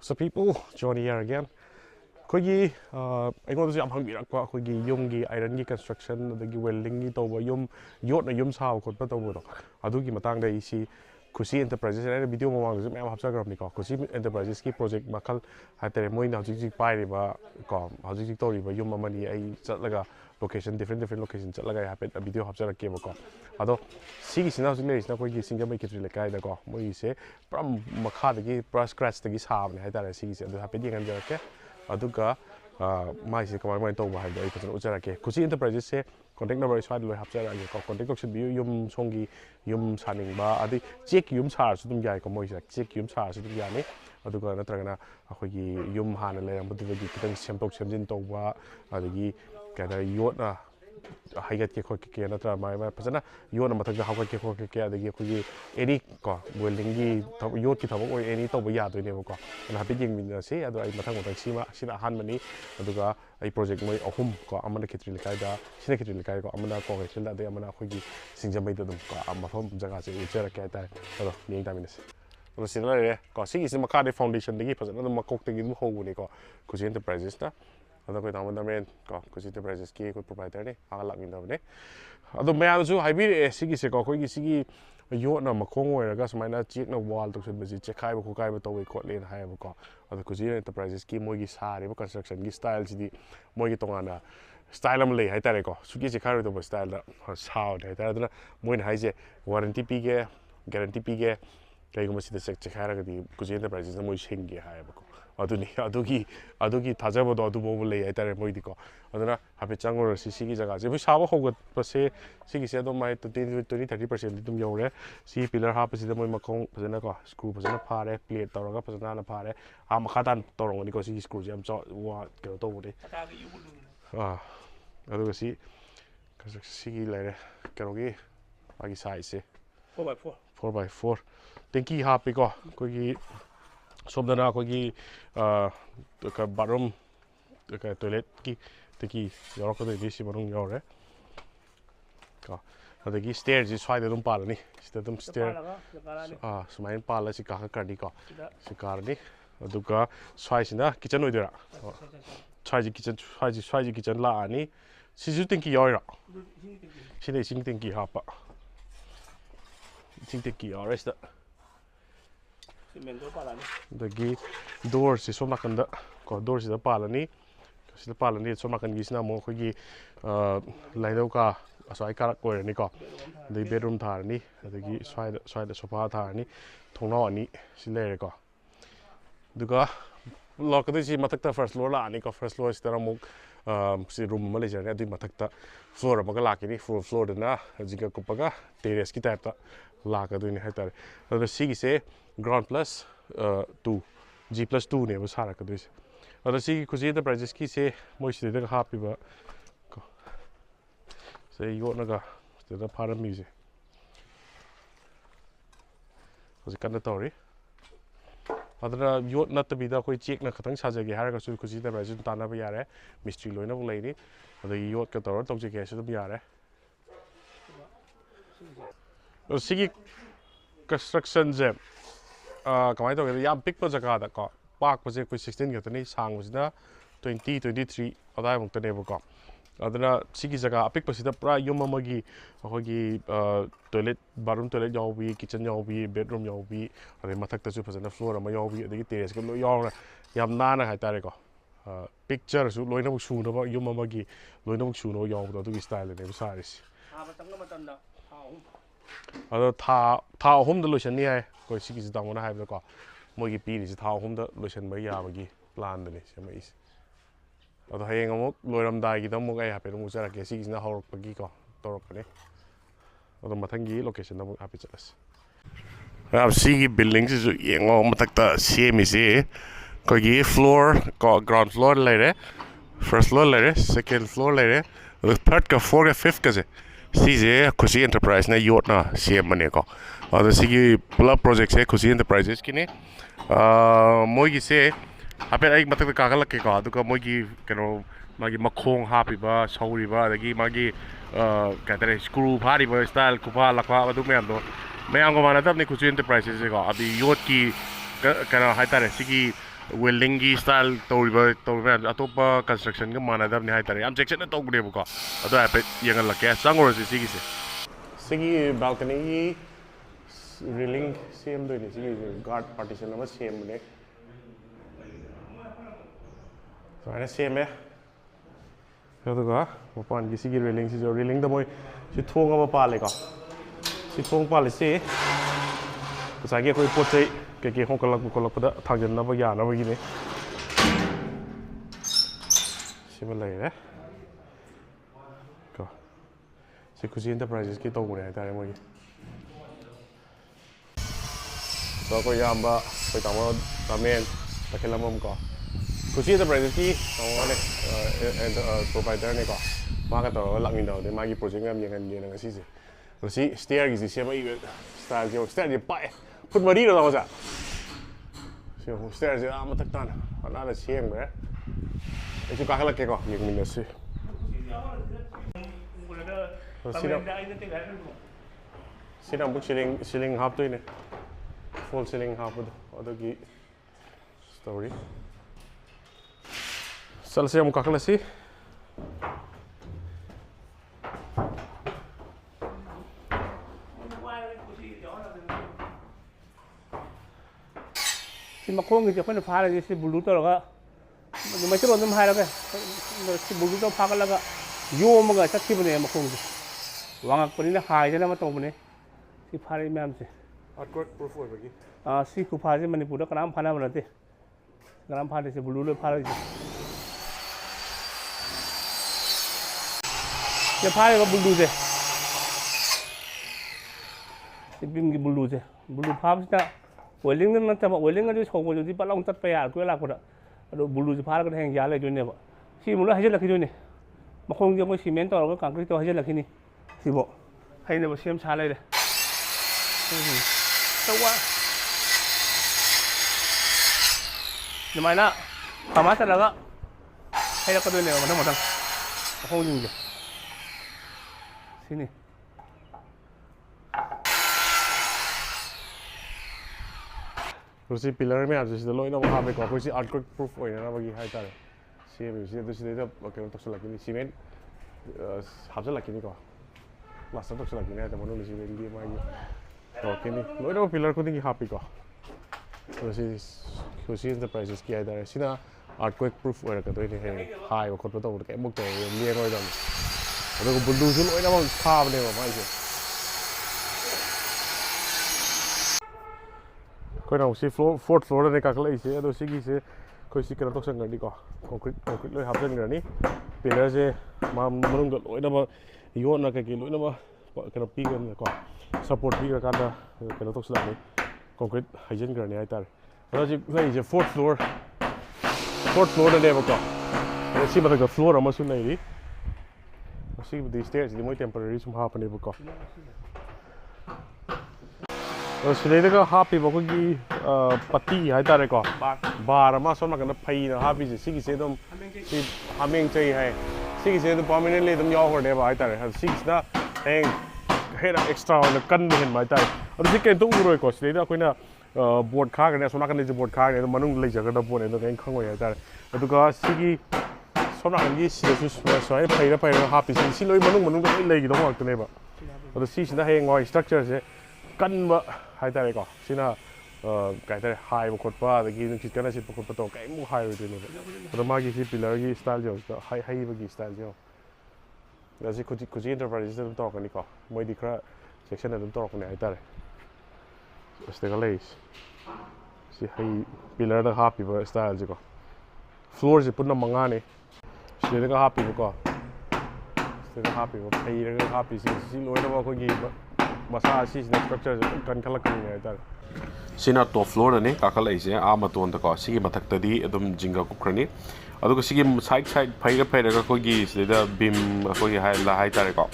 So people, Johnny here again. Kogi, I go to the Amhang Kogi, Yungi, Iron construction, the welding, over Yum, Yot, Yums how could put over. Aduki Matang, they see Khushi Enterprises, and a video among them have Sagramico. Khushi Enterprises key project Makal had a moin of Jig Pai River, Hazi Tori, Yuma money, a like location, different locations, like I happened a video of Sarah came. Although, see, is now going to Singjamei Leikai the go. What you say, from Makadagi, brush scratch the gis half, and I had a season and happening and the Aduka, my second went over the Uzarake. Khushi Enterprises say, contact number is fine, we have contact should be Yum Songi, Yum Sanning Ba, Adi, check Yum Sars, Dum Yakomo, check Yum Sars, Yami, Aduka Natrana, Ahogi, Yum Han, but the Sampo Samjin Toba, Adagi. Kada yotna haigat ke khok ke na tra mai phasana yotna mathak da hawka ke khok ke adagi khoi any ko welding gi yot ki thabok oi any to ba ya doi ne ko na happy jing min se adu ai mathak mathak sima sina han mani aduga ai project moi ahum ko amana khitri likai da sina khitri likai ko amana ko ke sila da amana khoi gi singjamai da dum ko amafam jaga se uchara ke ta ado ming ta minas ado sina le ko sigi sima ka de foundation digi phasana dum makok te gi dum ho ni ko Khushi Enterprises ta Ada ko tama damen ko Khushi Enterprises ki ko provider ni ala lagin daw ni ado mayam su hybrid sigi se ko gi sigi yo na makong oiraga sumaina check na wall to sud basi check khai ko kai ba to we ko len hai ba ko ado Khushi Enterprises ki moi gi sari ba construction gi style si di moi gi tongana style am le hai tare ko sugi se khai to style da sound hai tare da moi na hai je warranty pi ge guarantee pi ge kai ko masi da check khai ra di Khushi Enterprises na moi sing ge hai ba ko adugi thajabo do adu bo le ai tare moi diko aduna hape changor sigi jaga je sabo hogot pase sigi se do mai 20-30% dum yore si pillar ha pasi da moi makong phajana ko screw phajana phare plate tawraga phajana na phare a makhatan torong ni ko sigi screw jam cho wa ke to bode aduga si sigi lere kerogi agi size 4x4 tenki ha pe ko gi Sobdana kogi bathroom toilet ki teki yorok ko de si barung yore ka adagi stairs is why dum pala ni stadum stair sumain pala si ka kardi ko si kardi aduga swai sina kitchen oidera swai kitchen la ani sisu tenki yora sine sing tenki hapa sing tenki yore sta the doors is so makanda doors is the palani so makan gisna mo khogi laido ka asai karak ko ni ko the bedroom thar ni the side sofa thar ni thongna ani sile ko duga lock the si matak ta first floor la ani ko first floor is tara mo si room ma le jare adu matak ta floor ma ka la ki ni full floor na jiga ko paga terrace ki type ta la ka du ni haitar the sigi se ground plus 2 G plus 2 ne was harak this other see Khushi Enterprises ki se moisture the happy ba say you naga the para music was kan tori other you not to be the koi check na khatang sa jage har ka su Khushi Enterprises ta na ba yare mystery loina bu lai ni other you ka tor tok je su ba yare sigi construction je kamai to yam big project da ko park project ko 16 ga tani sang wasina 2023 adai muk tane ko adana sigi jaga apik pasida pra yum amagi ahogi toilet bathroom toilet yawi kitchen yawi bedroom yawi ade mathak ta su phajana floor ma yawi ade terrace ko lo yaw yam nana hai tare ko picture su loina muk su no ba yum amagi loina muk su no yaw do du style ne saris ado tha home da lotion ni hai ko sigi da ngona hai ko moi gi pi ni tha home da lotion ba ya ba gi plan da ni se mai ado hayeng amuk loiram dai gi da mo ai hape mu sara ke sigi na horok ba gi ko torok ne ado mathang gi location da mo hape chalas ab sigi building se yengo matak ta same se ko gi floor ko ground floor lere first floor lere second floor lere third ka fourth ka fifth ka se Sise Khushi Enterprise na yacht na CM mane ko ado sigi pula project se Khushi Enterprises kine moi gi se hape ai matak ka ka lakke ko adu ka moi gi kano magi makhong hapi ba sauri ba adagi magi ka tare screw phari ba style ku pha lakwa adu me am ko mana tab ni Khushi Enterprises ko abi yacht ki kana hai tare sigi welding की style तौरीबा अतोप्पा construction का मानदबने हाइतारे याम चेक्शन तौबनेबको अदो hyphae यंगलके चंगोरसे सिगिसे सिगी balcony की railing सेमदोइने सिगी guard partition अमा सेमबने सुमाइना सेमे अदुगा मपान की सिगी railing सिजो railing the मोइ सि थोंग अमा पालेको सि थोंग पालेसे सागे कोई पोचै के होंकलपदा थांजनब यानबगिने सिमा लेरे को सि खुशी एंटरप्राइजेस की तौबने हाइतारे मोइ तो को यामबा कोई तामो तामेन तखेलमम को खुशी एंटरप्राइजेस की तौने प्रोवाइडर ने को मागा तो लामिनो दे मागी प्रोजेक्ट याम यंगन ने ngasi si stair gi si ma style jo stair ji pai put mari lo sa si stair ji ama tak tan ana la sieng be e chu ka khala ke ko yeng min si Sina book ceiling half to full ceiling half other gi story sal se am ka khala si si makong gi khone phara gi si bulu to ga mai chro nam hai ga si bulu to pha ga la ga yo ma ga sakhi bane makong gi wangak pani na hai jana ma to bane si phare myam se earthquake proof oi bagi si khu pha je manipur da kanam phana banate kanam phade se bulu lo phara ji ye phare ga bulu je si bim gi bulu je bulu pha ta welding nan ta welding ga so go ji pa long tat pa ya ko la ko da ado bulu ji phar ga heng ya le jo ne ba si mu la ha je la ki jo ne ma khong je mo cement to ga concrete to ha je la ki ni si bo hai ne ba sem cha le de to wa ni mai na pa ma sa la ga hai la ko do ne ma thang ma khong ji si ni Rusi pillar में आज जैसे लोग इन्होंने वहाँ पे कोई सी earthquake proof हो ना बगी हाई तारे CM उसी तो सीधे तो क्या तो चला किन्हीं सीमेंट हाथ चला किन्हीं को लास्ट तो चला किन्हीं है तो मनो लिसी में इंडिया में तो किन्हीं लोग इन्होंने pillar को दिखी हापी को Khushi Enterprises की हाई तारे सीना earthquake proof हो रहा तो इन्हें है हाई वो खुद पता हो रहा है मुक्त है लिए रोई जाने और तो बुल्डूज़ लोग इन्होंने खाब ने वो माइक कोई ना उसी फोर्थ फ्लोर ने काकला इसे तो उसी की से कोई सी करना तो संगठनी को concrete लोग हाफ जन करनी पिलर से मनुंग तो लोग इन्हें यो ना के लोग इन्हें करना पी करने को सपोर्ट पी करना करना तो सलामी concrete हाइजन करने आया तार और जी नहीं जी fourth floor ने बको इसी बात का floor हमारे सुन नहीं रही उसी की stairs इधर मोई temporary सुन हाफ ने बको और सिलेंडर का हापी बकोगी पत्ती है तारे को बार अमा सोना करना फई ना हापी से सिगी से तुम सी हमें चाहिए है सिगी से तुम permanently तुम याव करने बा है तारे हर सिगी से ना हैंग हेरा एक्स्ट्रा वाला कन में है तारे और सिक्के तो उरोई को सिलेंडर कोई ना बोर्ड खा करने सोना करने जो बोर्ड खा करने तो मनुंग ले जगह तो बोर्ड है तो कहीं खंग हो जाता है तो का सिगी सोना करने सिले सोए फई ना हापी से सिलोई मनुंग तो ले गिरो वक्त नहीं बा और सिगी से ना हैंग वाई स्ट्रक्चर से कन बा हाई तारे को सिना क्या तारे हाई वो खुद पा देखिए न कितना सिर्फ खुद पता हो कहीं मुँह हाई होती है तो मागी सी पिलर की स्टाइल जो उसका हाई बगी स्टाइल जो जैसे कुछ एंटरप्राइजेस तुम तो करनी को मैं दिख रहा सेक्शन है तुम तो करने हाई तारे उससे का लेस सी हाई पिलर दा हापी बा स्टाइल जो को फ्लोर से पुन्ना मंगाने सी का हापी को सी का हापी को हाई का हापी सी लोग ना वो कोई मसा सी स्ट्रक्चर कन खला कनी है तार सिना टॉप फ्लोर ने काखल इसे आ मतोन त को सिगी मथक तदी एकदम जिंगा कुखरनी अदुग सिगी साइड फैरगा कोगी सिदा बीम कोगी हाई ला हाई तारे को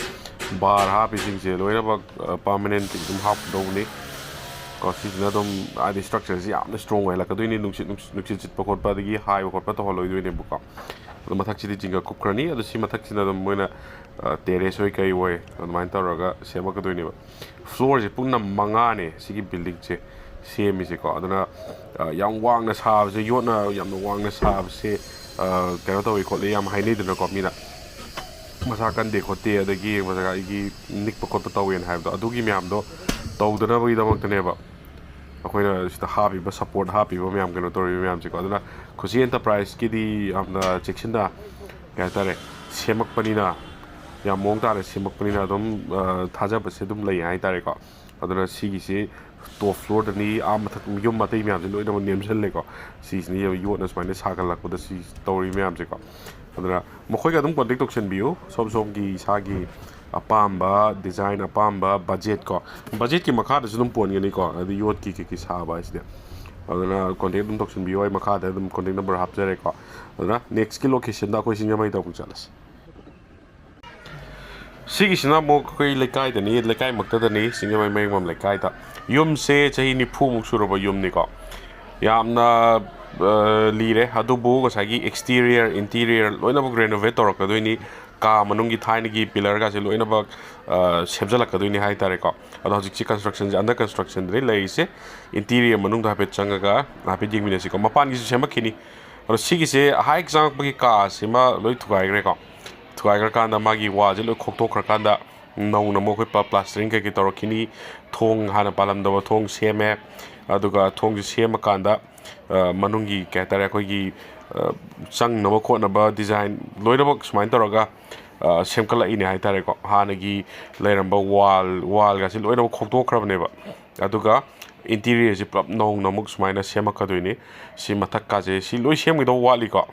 बार हा पिसिंग से लोइरा बक परमानेंट एकदम हाफ दोनी को सिना दम आदि स्ट्रक्चर से याम स्ट्रांग है लका दोनी नुक्सित चित पकोट पादगी हाई पकोट पतो होलोइ दोनी बुका अदु मथक सिदी जिंगा कुखरनी अदु सि मथक सिना दम मोइना टेरेस होई कई होय अदुमाइन तौरगा सेमक दोनी फ्लोर से पुन्ना मंगाने सिगी बिल्डिंग से ꯁꯦꯝꯃꯤꯁꯦꯀꯣ ꯑꯗꯨꯅ ꯌꯥꯝ ꯋꯥꯡꯅ ꯁꯥꯕꯁꯦ ꯌꯣꯠꯅ ꯌꯥꯝꯅ ꯋꯥꯡꯅ ꯁꯥꯕꯁꯦ ꯀꯩꯅꯣ ꯇꯧꯋꯤ ꯈꯣꯠꯂꯤ ꯌꯥꯝ ꯍꯥꯏꯅꯩꯗꯅꯀꯣ ꯃꯤꯅ ꯃꯁꯥ ꯀꯟꯗꯦ ꯈꯣꯠꯇꯦ ꯑꯗꯒꯤ ꯌꯦꯡꯕꯗ ꯑꯩꯒꯤ ꯅꯤꯛꯄ ꯈꯣꯠꯄ ꯇꯧꯋꯦꯅ ꯍꯥꯏꯕꯗꯣ ꯑꯗꯨꯒꯤ ꯃꯌꯥꯝꯗꯣ ꯇꯧꯗꯅꯕꯒꯤꯗꯃꯛꯇꯅꯦꯕ ꯑꯩꯈꯣꯏꯅ ꯁꯤꯗ ꯍꯥꯞꯄꯤꯕ ꯁꯞꯄꯣꯔꯠ ꯍꯥꯞꯄꯤꯕ ꯃꯌꯥꯝ ꯀꯩꯅꯣ ꯇꯧꯔꯤꯕ ꯃꯌꯥꯝꯁꯦꯀꯣ ꯑꯗꯨꯅ ꯈꯨꯁꯤ ꯑꯦꯟꯇꯔꯄ꯭ꯔꯥꯏꯁꯀꯤꯗꯤ ꯌꯥꯝꯅ ꯆꯦꯛꯁꯤꯟꯅ ꯀꯩ ꯍꯥꯏꯇꯥꯔꯦ ꯁꯦꯝꯃꯛꯄꯅꯤꯅ ꯌꯥꯝ ꯃꯑꯣꯡ ꯇꯥꯅ ꯁꯦꯝꯃꯛꯄꯅꯤ나 ꯑꯗꯨꯝ ꯊꯥꯖꯕꯁꯦ ꯑꯗꯨꯝ ꯂꯩ ꯍꯥꯏꯇꯥꯔꯦꯀꯣ ꯑꯗꯨꯅ ꯁꯤꯒꯤꯁꯤ ꯇꯣꯞ ꯐ꯭ꯂꯣꯔꯗꯅꯤ ꯃꯊꯛ ꯌꯨꯝ ꯑꯇꯩ ꯃꯌꯥꯝꯁꯦ ꯂꯣꯏꯅꯃꯛ ꯅꯦꯝꯁꯤꯜꯂꯦꯀꯣ ꯁꯤꯁꯤꯅ ꯌꯣꯠꯅ ꯁꯨꯃꯥꯏꯅ ꯁꯥꯒꯠꯂꯛꯄꯗ ꯁꯤ ꯇꯧꯔꯤꯕ ꯃꯌꯥꯝꯁꯦꯀꯣ ꯑꯗꯨꯅ ꯃꯈꯣꯏꯒ ꯑꯗꯨꯝ ꯀꯣꯟꯇꯦꯛ ꯇꯧꯁꯟꯕꯤꯌꯨ ꯁꯣꯝꯒꯤ ꯏꯁꯥꯒꯤ ꯑꯄꯥꯝꯕ ꯗꯤꯖꯥꯏꯟ ꯑꯄꯥꯝꯕ ꯕꯖꯦꯠꯀꯣ ꯕꯖꯦꯠꯀꯤ ꯃꯈꯥꯗꯁꯨ ꯑꯗꯨꯝ ꯄꯣꯟꯒꯅꯤꯀꯣ ꯑꯗꯨ ꯌꯣꯠꯀꯤ ꯀꯩꯀꯩ ꯁꯥꯕ ꯍꯥꯏꯁꯤꯗꯤ ꯑꯗꯨꯅ ꯀꯣꯟꯇꯦꯛ ꯑꯗꯨꯝ ꯇꯧꯁꯟꯕꯤꯌꯨ ꯑꯩ ꯃꯈꯥꯗ ꯑꯗꯨꯝ ꯀꯣꯟꯇꯦꯛ ꯅꯝꯕꯔ ꯍꯥꯞꯆꯔꯦꯀꯣ ꯑꯗꯨꯅ ꯅꯦꯛꯁꯀꯤ ꯂꯣꯀꯦꯁꯟꯗ ꯑꯩꯈꯣꯏ ꯁꯤꯡꯖꯃꯩꯗ ꯑꯃꯨꯛ ꯆꯠꯂꯁꯤ ꯁꯤꯒꯤꯁꯤꯅ ꯑꯃꯨꯛ ꯑꯩꯈꯣꯏ ꯂꯩꯀꯥꯏꯗꯅꯤ ꯂꯩꯀꯥꯏꯃꯛꯇꯗꯅꯤ ꯁꯤꯡꯖꯃꯩ ꯃꯌꯦꯡꯕꯝ ꯂꯩꯀꯥꯏꯗ ꯌꯨꯝꯁꯦ ꯆꯍꯤ 90ꯃꯨꯛ ꯁꯨꯔꯕ ꯌꯨꯝꯅꯤꯀꯣ ꯌꯥꯝꯅ ꯂꯤꯔꯦ ꯑꯗꯨꯕꯨ ꯉꯁꯥꯏꯒꯤ ꯑꯦꯛꯁꯇꯤꯔꯤꯌꯔ ꯏꯟꯇꯤꯔꯤꯌꯔ ꯂꯣꯏꯅꯃꯛ ꯔꯦꯅꯣꯚꯦꯠ ꯇꯧꯔꯛꯀꯗꯣꯏꯅꯤ ꯀꯥ ꯃꯅꯨꯡꯒꯤ ꯊꯥꯏꯅꯒꯤ ꯄꯤꯂꯔꯒꯁꯦ ꯂꯣꯏꯅꯃꯛ ꯁꯦꯝꯖꯤꯜꯂꯛꯀꯗꯣꯏꯅꯤ ꯍꯥꯏꯇꯥꯔꯦꯀꯣ ꯑꯗꯣ ꯍꯧꯖꯤꯛꯁꯤ ꯀꯟꯁꯇ꯭ꯔꯛꯁꯟꯁꯦ ꯑꯟꯗꯔ ꯀꯟꯁꯇ꯭ꯔꯛꯁꯟꯗꯗꯤ ꯂꯩꯔꯤꯁꯦ ꯏꯟꯇꯤꯔꯤꯌꯔ ꯃꯅꯨꯡꯗ ꯍꯥꯏꯐꯦꯠ ꯆꯪꯉꯒ ꯍꯥꯏꯐꯦꯠ ꯌꯦꯡꯃꯤꯟꯅꯁꯤꯀꯣ ꯃꯄꯥꯟꯒꯤꯁꯨ ꯁꯦꯝꯃꯛꯈꯤꯅꯤ ꯑꯗꯣ ꯁꯤꯒꯤꯁꯦ ꯍꯥꯏꯛ ꯆꯪꯉꯛꯄꯒꯤ ꯀꯥꯁꯤꯃ ꯂꯣꯏ ꯊꯨꯒꯥꯏꯈ꯭ꯔꯦꯀꯣ ꯊꯨꯒꯥꯏꯈ꯭ꯔꯀꯥꯟꯗ ꯃꯥꯒꯤ ꯋꯥꯜꯁꯦ ꯂꯣꯏ ꯈꯣꯛꯇꯣꯛꯈ꯭ꯔꯀꯥꯟꯗ ꯅꯧꯅ ꯑꯃꯨꯛ ꯑꯩꯈꯣꯏ ꯄ꯭ꯂꯥꯁꯇꯔꯤꯡ ꯀꯩꯀꯩ ꯇꯧꯔꯛꯈꯤꯅꯤ ꯊꯣꯡ ꯍꯥꯟꯅ ꯄꯥꯜꯂꯝꯗꯕ ꯊꯣꯡ ꯁꯦꯝꯃꯦ ꯑꯗꯨꯒ ꯊꯣꯡꯁꯦ ꯁꯦꯝꯃꯀꯥꯟꯗ ꯃꯅꯨꯡꯒꯤ ꯀꯩ ꯍꯥꯏꯇꯥꯔꯦ ꯑꯩꯈꯣꯏꯒꯤ ꯆꯪꯅꯕ ꯈꯣꯠꯅꯕ ꯗꯤꯖꯥꯏꯟ ꯂꯣꯏꯅꯃꯛ ꯁꯨꯃꯥꯏꯅ ꯇꯧꯔꯒ ꯁꯦꯝꯒꯠꯂꯛꯏꯅꯦ ꯍꯥꯏꯇꯥꯔꯦꯀꯣ ꯍꯥꯟꯅꯒꯤ ꯂꯩꯔꯝꯕ ꯋꯥꯜꯒꯁꯦ ꯂꯣꯏꯅꯃꯛ ꯈꯣꯛꯇꯣꯛꯈ꯭ꯔꯕꯅꯦꯕ ꯑꯗꯨꯒ ꯏꯟꯇꯤꯔꯤꯌꯔꯁꯦ ꯄꯨꯂꯞ ꯅꯧꯅ ꯑꯃꯨꯛ ꯁꯨꯃꯥꯏꯅ ꯁꯦꯝꯃꯛꯀꯗꯣꯏꯅꯤ ꯁꯤ ꯃꯊꯛꯀꯥꯁꯦ ꯁꯤ ꯂꯣꯏ ꯁꯦꯝꯒꯗꯧꯕ ꯋꯥꯠꯂꯤꯀꯣ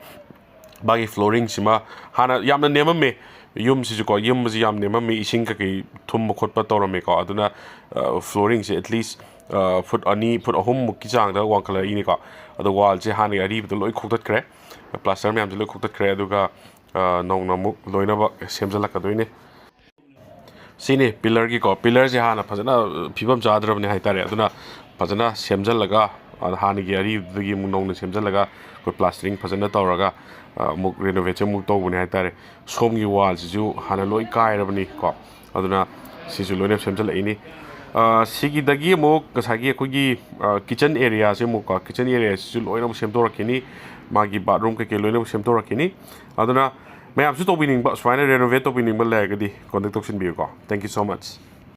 ꯃꯥꯒꯤ ꯐ꯭ꯂꯣꯔꯤꯡꯁꯤꯃ ꯍꯥꯟꯅ ꯌꯥꯝꯅ ꯅꯦꯝꯃꯝꯃꯦ ꯌꯨꯝꯁꯤꯁꯨꯀꯣ ꯌꯨꯝꯁꯤ ꯌꯥꯝ ꯅꯦꯝꯃꯝꯃꯤ ꯏꯁꯤꯡ ꯀꯩꯀꯩ ꯊꯨꯝꯕ ꯈꯣꯠꯄ ꯇꯧꯔꯝꯃꯦꯀꯣ ꯑꯗꯨꯅ ꯐ꯭ꯂꯣꯔꯤꯡꯁꯦ ꯑꯦꯠꯂꯤꯁ ꯐꯨꯠ 2 ꯐꯨꯠ 3 ꯆꯥꯡꯗ ꯋꯥꯡꯈꯠꯂꯛꯏꯅꯤꯀꯣ ꯑꯗꯣ ꯋꯥꯜꯁꯦ ꯍꯥꯟꯅꯒꯤ ꯑꯔꯤꯕꯗ ꯂꯣꯏ ꯈꯣꯛꯇꯠꯈ꯭ꯔꯦ ꯄ꯭ꯂꯥꯁꯇꯔ ꯃꯌꯥꯝꯁꯦ ꯂꯣꯏ ꯈꯣꯛꯇꯠꯈ꯭ꯔꯦ ꯑꯗꯨꯒ ꯅꯧꯅ ꯑꯃꯨꯛ ꯂꯣꯏꯅꯃꯛ ꯁꯦꯝꯖꯤꯜꯂꯛꯀꯗꯣꯏꯅꯤ ꯁꯤꯅꯤ ꯄꯤꯂꯔꯒꯤꯀꯣ ꯄꯤꯂꯔꯁꯦ ꯍꯥꯟꯅ ꯐꯖꯅ ꯐꯤꯕꯝ ꯆꯥꯗ꯭ꯔꯕꯅꯤ ꯍꯥꯏꯇꯥꯔꯦ ꯑꯗꯨꯅ ꯐꯖꯅ ꯁꯦꯝꯖꯤꯜꯂꯒ ꯍꯥꯟꯅꯒꯤ ꯑꯔꯤꯕꯗꯒꯤ ꯑꯃꯨꯛ ꯅꯧꯅ ꯁꯦꯝꯖꯤꯜꯂꯒ ꯑꯩꯈꯣꯏ ꯄ꯭ꯂꯥꯁꯇꯔꯤꯡ ꯐꯖꯅ ꯇꯧꯔꯒ ꯑꯃꯨꯛ ꯔꯦꯅꯣꯚꯦꯠꯁꯦ ꯑꯃꯨꯛ ꯇꯧꯕꯅꯦ ꯍꯥꯏꯇꯥꯔꯦ ꯁꯣꯝꯒꯤ ꯋꯥꯜꯁꯤꯁꯨ ꯍꯥꯟꯅ ꯂꯣꯏ ꯀꯥꯏꯔꯕꯅꯤꯀꯣ ꯑꯗꯨꯅ ꯁꯤꯁꯨ ꯂꯣꯏꯅ ꯁꯦꯝꯖꯤꯜꯂꯛꯏꯅꯤ ꯁꯤꯒꯤꯗꯒꯤ ꯑꯃꯨꯛ ꯉꯁꯥꯏꯒꯤ ꯑꯩꯈꯣꯏꯒꯤ ꯀꯤꯆꯟ ꯑꯦꯔꯤꯌꯥꯁꯦ ꯑꯃꯨꯛꯀꯣ ꯀꯤꯆꯟ ꯑꯦꯔꯤꯌꯥꯁꯤꯁꯨ ꯂꯣꯏꯅꯃꯛ ꯁꯦꯝꯗꯣꯔꯛꯈꯤꯅꯤ ꯃꯥꯒꯤ ꯕꯥꯠꯔꯨꯝ ꯀꯩꯀꯩ ꯂꯣꯏꯅꯃꯛ ꯁꯦꯝꯗꯣꯔꯛꯈꯤꯅꯤ ꯑꯗꯨꯅ ꯃꯌꯥꯝꯁꯨ ꯇꯧꯕꯤꯅꯤꯡꯕ ꯁꯨꯃꯥꯏꯅ ꯔꯦꯅꯣꯚꯦꯠ ꯇꯧꯕꯤꯅꯤꯡꯕ ꯂꯩꯔꯒꯗꯤ ꯀꯣꯟꯇꯦꯛ ꯇꯧꯁꯤꯟꯕꯤꯌꯨꯀꯣ ꯊꯦꯡꯛ ꯌꯨ ꯁꯣ ꯃꯆ